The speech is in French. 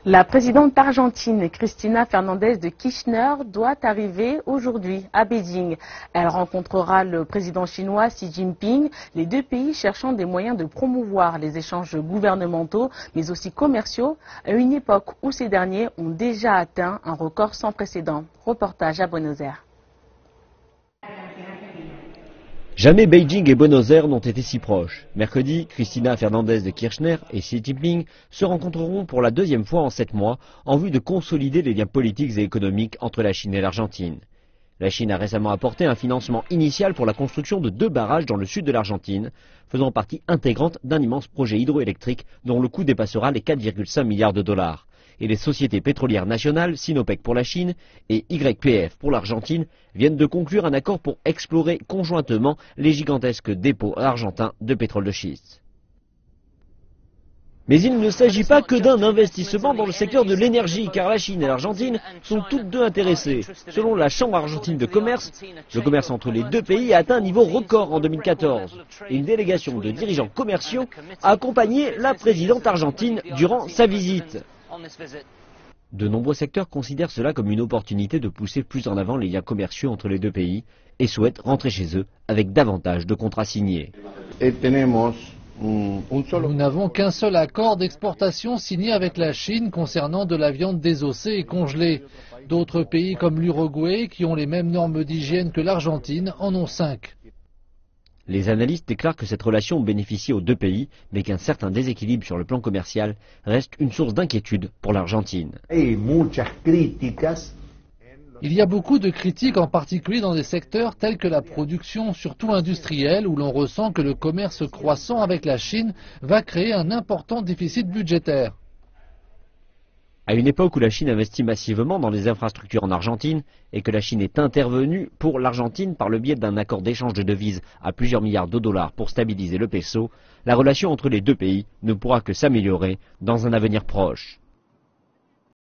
La présidente argentine Cristina Fernández de Kirchner doit arriver aujourd'hui à Beijing. Elle rencontrera le président chinois Xi Jinping, les deux pays cherchant des moyens de promouvoir les échanges gouvernementaux mais aussi commerciaux à une époque où ces derniers ont déjà atteint un record sans précédent. Reportage à Buenos Aires. Jamais Beijing et Buenos Aires n'ont été si proches. Mercredi, Cristina Fernández de Kirchner et Xi Jinping se rencontreront pour la deuxième fois en 7 mois en vue de consolider les liens politiques et économiques entre la Chine et l'Argentine. La Chine a récemment apporté un financement initial pour la construction de 2 barrages dans le sud de l'Argentine, faisant partie intégrante d'un immense projet hydroélectrique dont le coût dépassera les 4,5 milliards de dollars. Et les sociétés pétrolières nationales, Sinopec pour la Chine et YPF pour l'Argentine, viennent de conclure un accord pour explorer conjointement les gigantesques dépôts argentins de pétrole de schiste. Mais il ne s'agit pas que d'un investissement dans le secteur de l'énergie, car la Chine et l'Argentine sont toutes deux intéressées. Selon la Chambre argentine de commerce, le commerce entre les deux pays a atteint un niveau record en 2014. Et une délégation de dirigeants commerciaux a accompagné la présidente argentine durant sa visite. De nombreux secteurs considèrent cela comme une opportunité de pousser plus en avant les liens commerciaux entre les deux pays et souhaitent rentrer chez eux avec davantage de contrats signés. Nous n'avons qu'un seul accord d'exportation signé avec la Chine concernant de la viande désossée et congelée. D'autres pays comme l'Uruguay, qui ont les mêmes normes d'hygiène que l'Argentine, en ont 5. Les analystes déclarent que cette relation bénéficie aux deux pays, mais qu'un certain déséquilibre sur le plan commercial reste une source d'inquiétude pour l'Argentine. Il y a beaucoup de critiques, en particulier dans des secteurs tels que la production, surtout industrielle, où l'on ressent que le commerce croissant avec la Chine va créer un important déficit budgétaire. À une époque où la Chine investit massivement dans les infrastructures en Argentine et que la Chine est intervenue pour l'Argentine par le biais d'un accord d'échange de devises à plusieurs milliards de dollars pour stabiliser le peso, la relation entre les deux pays ne pourra que s'améliorer dans un avenir proche.